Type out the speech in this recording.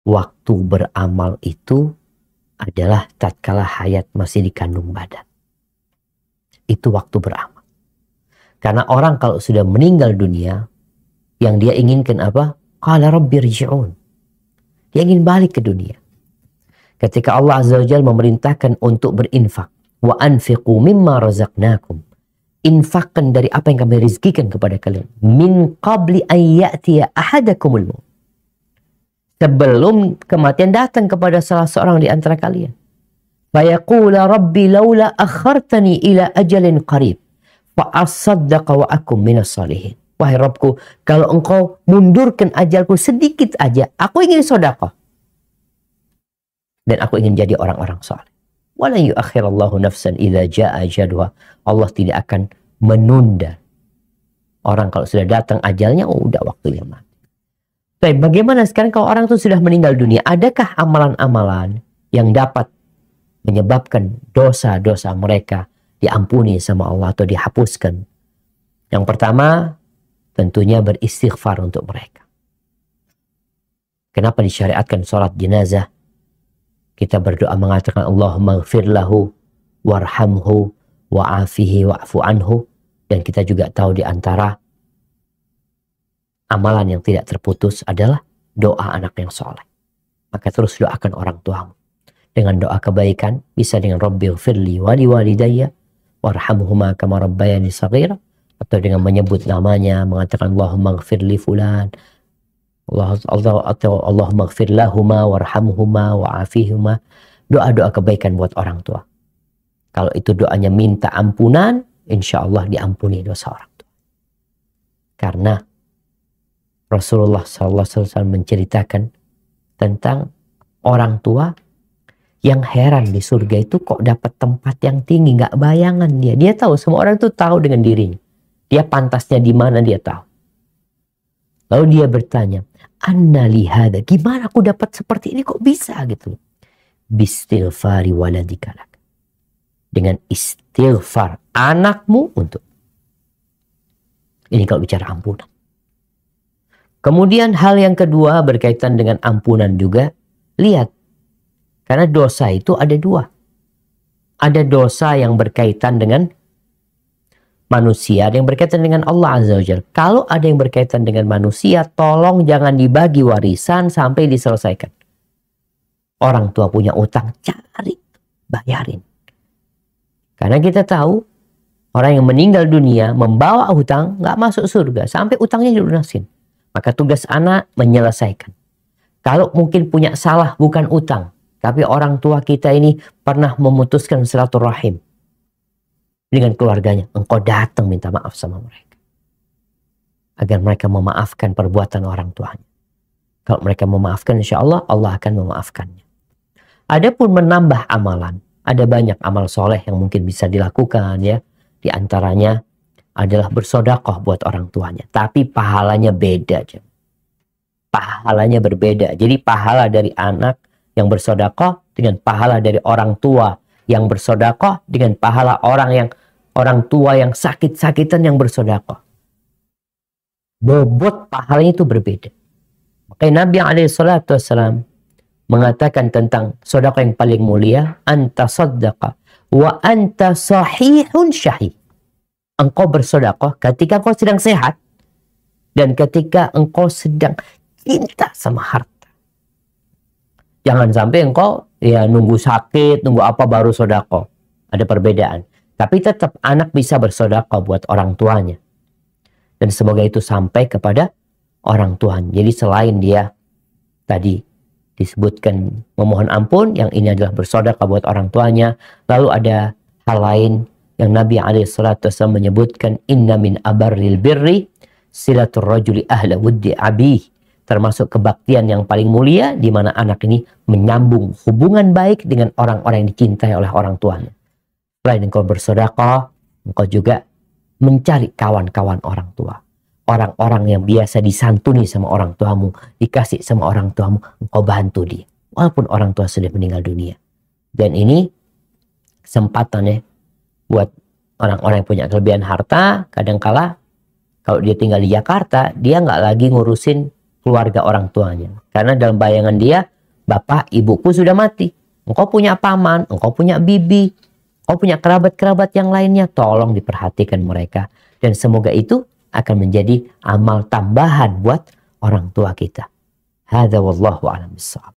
waktu beramal itu adalah tatkala hayat masih dikandung badan. Itu waktu beramal. Karena orang kalau sudah meninggal dunia, yang dia inginkan apa? Qala rabbi rji'un. Dia ingin balik ke dunia. Ketika Allah Azza wa Jalla memerintahkan untuk berinfak, wa anfiqu mimma razaqnakum. Infakkan dari apa yang kami rizkikan kepada kalian. Min qabli an ya'tiya ahadakumul maut. Sebelum kematian datang kepada salah seorang di antara kalian. Fayaqula rabbi laula akhartani ila ajalin qarib. Fa'asaddaqa wa akum minas salihin. Wahai Rabbku, kalau engkau mundurkan ajalku sedikit aja, aku ingin sedekah. Dan aku ingin jadi orang-orang saleh. Wala yu'akhirallahu nafsan idza jaa ajaluha. Allah tidak akan menunda. Orang kalau sudah datang ajalnya, oh udah waktunya mati. Baik, bagaimana sekarang kalau orang itu sudah meninggal dunia? Adakah amalan-amalan yang dapat menyebabkan dosa-dosa mereka diampuni sama Allah atau dihapuskan? Yang pertama, tentunya beristighfar untuk mereka. Kenapa disyariatkan sholat jenazah? Kita berdoa mengatakan Allahumma ighfir lahu warhamhu wa'afihi wa'fu anhu. Dan kita juga tahu di antara amalan yang tidak terputus adalah doa anak yang soleh. Maka terus doakan orang tuamu. Dengan doa kebaikan, bisa dengan Rabbi ighfirli wa liwalidayya warhamhuma kama rabbayani shaghira. Atau dengan menyebut namanya, mengatakan Allahumma ighfirli fulan. Atau Allahumma ighfir lahuma warhamhuma wa'afihuma. Doa-doa kebaikan buat orang tua. Kalau itu doanya minta ampunan, insya Allah diampuni dosa orang tua. Karena Rasulullah SAW menceritakan tentang orang tua yang heran di surga itu kok dapat tempat yang tinggi, nggak bayangan dia. Dia tahu, semua orang itu tahu dengan dirinya. Dia pantasnya di mana dia tahu. Lalu dia bertanya, anna lihada, gimana aku dapat seperti ini, kok bisa gitu? Bistighfari waladika lak. Dengan istighfar anakmu untuk. Ini kalau bicara ampunan. Kemudian hal yang kedua berkaitan dengan ampunan juga. Lihat. Karena dosa itu ada dua. Ada dosa yang berkaitan dengan manusia, ada yang berkaitan dengan Allah Azza wa Jalla. Kalau ada yang berkaitan dengan manusia, tolong jangan dibagi warisan sampai diselesaikan. Orang tua punya utang, cari, bayarin. Karena kita tahu, orang yang meninggal dunia membawa hutang, nggak masuk surga sampai utangnya dilunasin. Maka tugas anak menyelesaikan. Kalau mungkin punya salah bukan utang, tapi orang tua kita ini pernah memutuskan silaturahim dengan keluarganya, engkau datang minta maaf sama mereka. Agar mereka memaafkan perbuatan orang tuanya. Kalau mereka memaafkan, insya Allah, Allah akan memaafkannya. Adapun menambah amalan, ada banyak amal soleh yang mungkin bisa dilakukan ya. Di antaranya adalah bersedekah buat orang tuanya. Tapi pahalanya beda. Pahalanya berbeda. Jadi pahala dari anak yang bersedekah dengan pahala dari orang tua yang bersedekah dengan pahala orang tua yang sakit-sakitan yang bersedekah. Bobot pahalanya itu berbeda. Makanya Nabi SAW mengatakan tentang sedekah yang paling mulia, anta saddaqa wa anta sahihun syahih. Engkau bersedekah ketika engkau sedang sehat dan ketika engkau sedang cinta sama harta. Jangan sampai engkau ya nunggu sakit, nunggu apa baru sedekah. Ada perbedaan. Tapi tetap anak bisa bersedekah buat orang tuanya. Dan semoga itu sampai kepada orang tuanya. Jadi selain dia tadi disebutkan memohon ampun, yang ini adalah bersedekah buat orang tuanya. Lalu ada hal lain yang Nabi SAW menyebutkan, inna min abarril birri silatur rajuli ahla wuddi abih. Termasuk kebaktian yang paling mulia di mana anak ini menyambung hubungan baik dengan orang-orang yang dicintai oleh orang tuanya. Selain engkau bersedekah, engkau juga mencari kawan-kawan orang tua. Orang-orang yang biasa disantuni sama orang tuamu, dikasih sama orang tuamu, engkau bantu dia. Walaupun orang tua sudah meninggal dunia. Dan ini kesempatannya buat orang-orang yang punya kelebihan harta. Kadangkala kalau dia tinggal di Jakarta, dia nggak lagi ngurusin keluarga orang tuanya. Karena dalam bayangan dia, bapak ibuku sudah mati. Engkau punya paman, engkau punya bibi, engkau punya kerabat-kerabat yang lainnya. Tolong diperhatikan mereka. Dan semoga itu akan menjadi amal tambahan buat orang tua kita. Hadza wallahu a'lam bissawab.